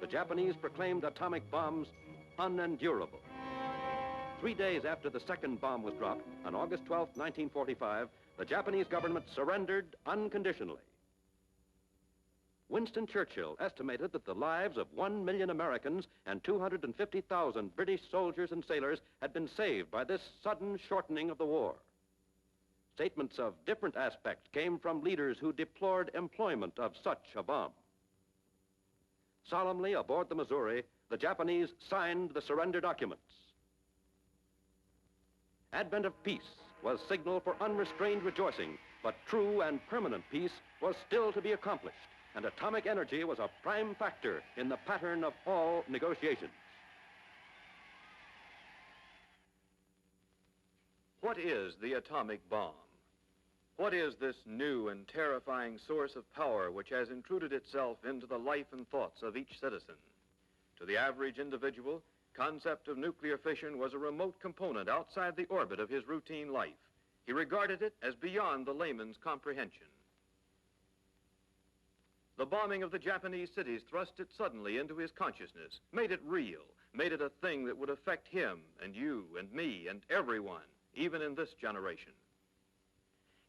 the Japanese proclaimed atomic bombs unendurable. 3 days after the second bomb was dropped, on August 12, 1945, the Japanese government surrendered unconditionally. Winston Churchill estimated that the lives of 1 million Americans and 250,000 British soldiers and sailors had been saved by this sudden shortening of the war. Statements of different aspects came from leaders who deplored employment of such a bomb. Solemnly aboard the Missouri, the Japanese signed the surrender documents. Advent of peace was signal for unrestrained rejoicing, but true and permanent peace was still to be accomplished, and atomic energy was a prime factor in the pattern of all negotiations. What is the atomic bomb? What is this new and terrifying source of power which has intruded itself into the life and thoughts of each citizen? To the average individual, concept of nuclear fission was a remote component outside the orbit of his routine life. He regarded it as beyond the layman's comprehension. The bombing of the Japanese cities thrust it suddenly into his consciousness, made it real, made it a thing that would affect him and you and me and everyone, even in this generation.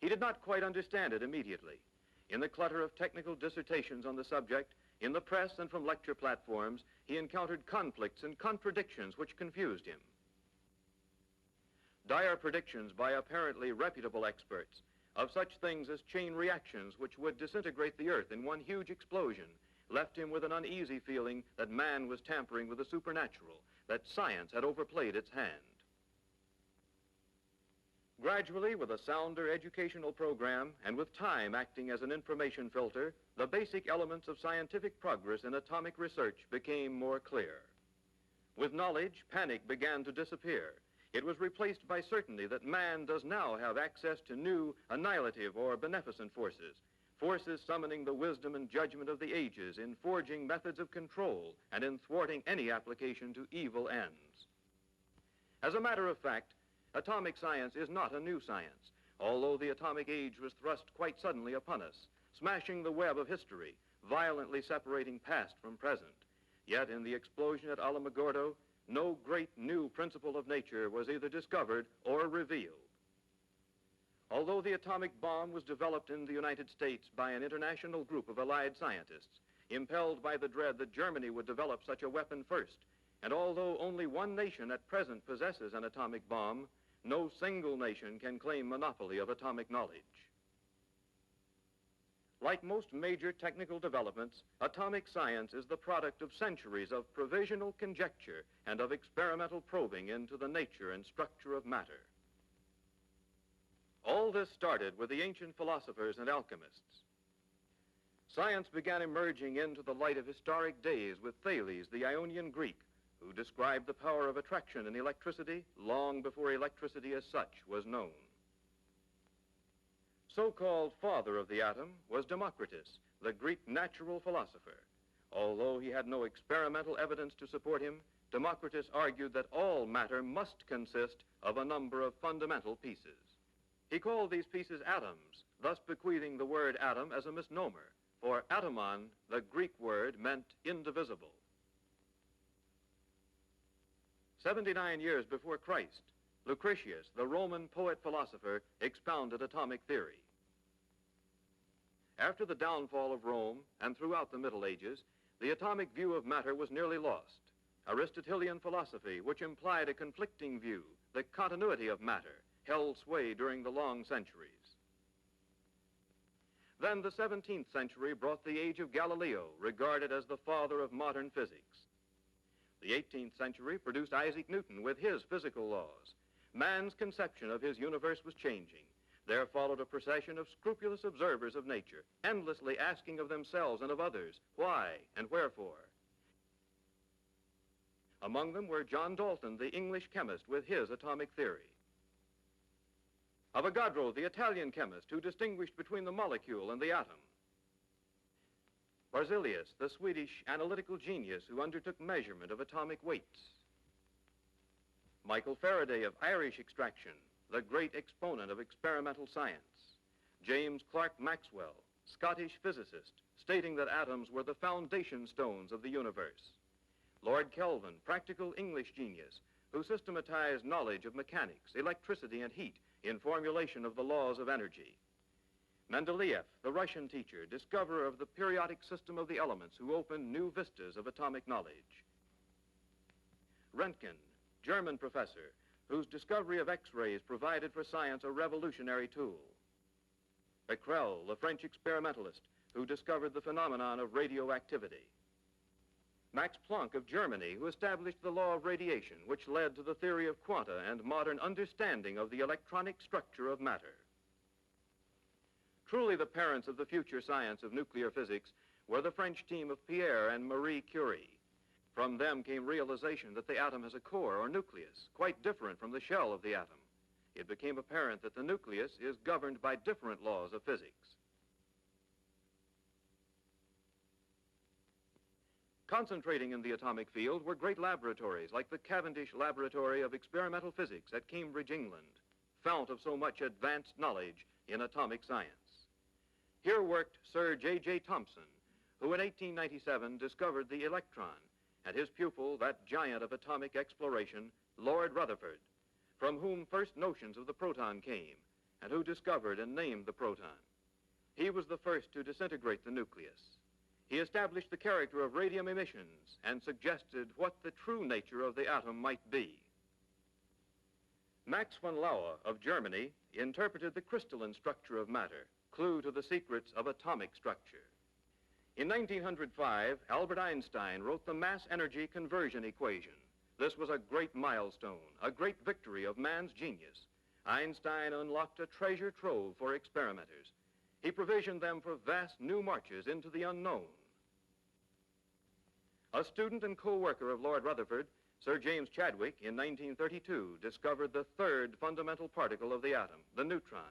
He did not quite understand it immediately. In the clutter of technical dissertations on the subject, in the press and from lecture platforms, he encountered conflicts and contradictions which confused him. Dire predictions by apparently reputable experts of such things as chain reactions which would disintegrate the earth in one huge explosion left him with an uneasy feeling that man was tampering with the supernatural, that science had overplayed its hand. Gradually, with a sounder educational program and with time acting as an information filter, the basic elements of scientific progress in atomic research became more clear. With knowledge, panic began to disappear. It was replaced by certainty that man does now have access to new annihilative or beneficent forces, forces summoning the wisdom and judgment of the ages in forging methods of control and in thwarting any application to evil ends. As a matter of fact, atomic science is not a new science, although the atomic age was thrust quite suddenly upon us, smashing the web of history, violently separating past from present. Yet in the explosion at Alamogordo, no great new principle of nature was either discovered or revealed. Although the atomic bomb was developed in the United States by an international group of allied scientists, impelled by the dread that Germany would develop such a weapon first, and although only one nation at present possesses an atomic bomb, no single nation can claim monopoly of atomic knowledge. Like most major technical developments, atomic science is the product of centuries of provisional conjecture and of experimental probing into the nature and structure of matter. All this started with the ancient philosophers and alchemists. Science began emerging into the light of historic days with Thales, the Ionian Greek, who described the power of attraction in electricity long before electricity as such was known. So-called father of the atom was Democritus, the Greek natural philosopher. Although he had no experimental evidence to support him, Democritus argued that all matter must consist of a number of fundamental pieces. He called these pieces atoms, thus bequeathing the word atom as a misnomer, for atomon, the Greek word, meant indivisible. 79 years before Christ, Lucretius, the Roman poet-philosopher, expounded atomic theory. After the downfall of Rome and throughout the Middle Ages, the atomic view of matter was nearly lost. Aristotelian philosophy, which implied a conflicting view, the continuity of matter, held sway during the long centuries. Then the 17th century brought the age of Galileo, regarded as the father of modern physics. The 18th century produced Isaac Newton with his physical laws. Man's conception of his universe was changing. There followed a procession of scrupulous observers of nature, endlessly asking of themselves and of others, why and wherefore. Among them were John Dalton, the English chemist, with his atomic theory. Avogadro, the Italian chemist, who distinguished between the molecule and the atom. Berzelius, the Swedish analytical genius who undertook measurement of atomic weights. Michael Faraday of Irish extraction, the great exponent of experimental science. James Clerk Maxwell, Scottish physicist, stating that atoms were the foundation stones of the universe. Lord Kelvin, practical English genius, who systematized knowledge of mechanics, electricity, and heat in formulation of the laws of energy. Mendeleev, the Russian teacher, discoverer of the periodic system of the elements, who opened new vistas of atomic knowledge. Röntgen, German professor, whose discovery of X-rays provided for science a revolutionary tool. Becquerel, the French experimentalist, who discovered the phenomenon of radioactivity. Max Planck of Germany, who established the law of radiation, which led to the theory of quanta and modern understanding of the electronic structure of matter. Truly the parents of the future science of nuclear physics were the French team of Pierre and Marie Curie. From them came realization that the atom has a core or nucleus, quite different from the shell of the atom. It became apparent that the nucleus is governed by different laws of physics. Concentrating in the atomic field were great laboratories like the Cavendish Laboratory of Experimental Physics at Cambridge, England, fount of so much advanced knowledge in atomic science. Here worked Sir J.J. Thomson, who in 1897 discovered the electron, and his pupil, that giant of atomic exploration, Lord Rutherford, from whom first notions of the proton came, and who discovered and named the proton. He was the first to disintegrate the nucleus. He established the character of radium emissions and suggested what the true nature of the atom might be. Max von Laue of Germany interpreted the crystalline structure of matter, clue to the secrets of atomic structure. In 1905, Albert Einstein wrote the mass energy conversion equation. This was a great milestone, a great victory of man's genius. Einstein unlocked a treasure trove for experimenters. He provisioned them for vast new marches into the unknown. A student and co-worker of Lord Rutherford, Sir James Chadwick, in 1932, discovered the third fundamental particle of the atom, the neutron,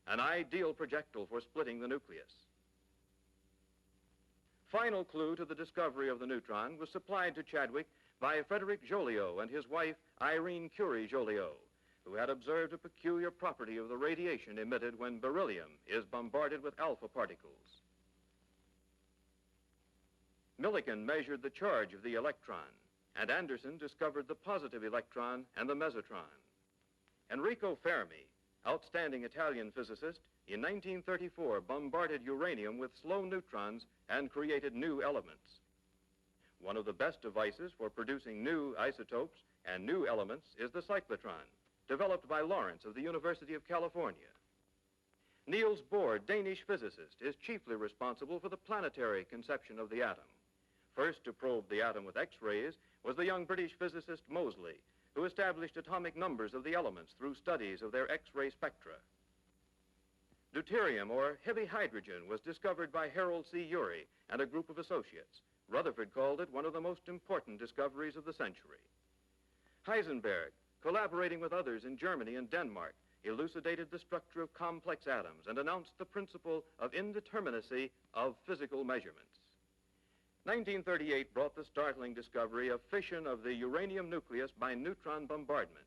an ideal projectile for splitting the nucleus. Final clue to the discovery of the neutron was supplied to Chadwick by Frederick Joliot and his wife, Irene Curie-Joliot, who had observed a peculiar property of the radiation emitted when beryllium is bombarded with alpha particles. Millikan measured the charge of the electron, and Anderson discovered the positive electron and the mesotron. Enrico Fermi, outstanding Italian physicist, in 1934 bombarded uranium with slow neutrons and created new elements. One of the best devices for producing new isotopes and new elements is the cyclotron, developed by Lawrence of the University of California. Niels Bohr, Danish physicist, is chiefly responsible for the planetary conception of the atom. First to probe the atom with X-rays was the young British physicist Moseley, who established atomic numbers of the elements through studies of their X-ray spectra. Deuterium, or heavy hydrogen, was discovered by Harold C. Urey and a group of associates. Rutherford called it one of the most important discoveries of the century. Heisenberg, collaborating with others in Germany and Denmark, elucidated the structure of complex atoms and announced the principle of indeterminacy of physical measurements. 1938 brought the startling discovery of fission of the uranium nucleus by neutron bombardment.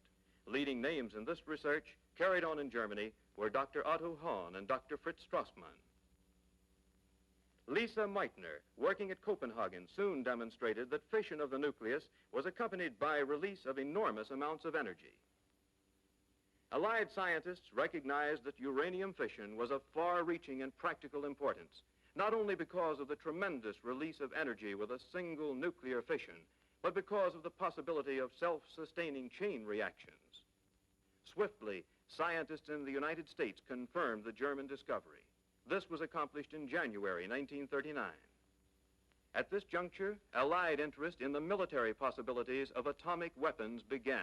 Leading names in this research, carried on in Germany, were Dr. Otto Hahn and Dr. Fritz Strassmann. Lisa Meitner, working at Copenhagen, soon demonstrated that fission of the nucleus was accompanied by release of enormous amounts of energy. Allied scientists recognized that uranium fission was of far-reaching and practical importance, not only because of the tremendous release of energy with a single nuclear fission, but because of the possibility of self-sustaining chain reactions. Swiftly, scientists in the United States confirmed the German discovery. This was accomplished in January 1939. At this juncture, Allied interest in the military possibilities of atomic weapons began.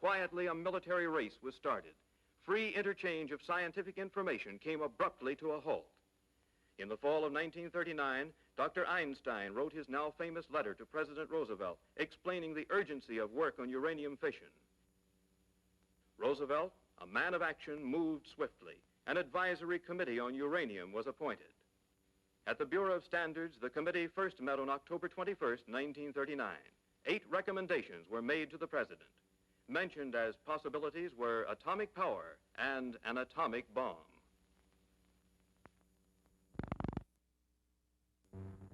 Quietly, a military race was started. Free interchange of scientific information came abruptly to a halt. In the fall of 1939, Dr. Einstein wrote his now famous letter to President Roosevelt explaining the urgency of work on uranium fission. Roosevelt, a man of action, moved swiftly. An advisory committee on uranium was appointed. At the Bureau of Standards, the committee first met on October 21st, 1939. 8 recommendations were made to the President. Mentioned as possibilities were atomic power and an atomic bomb.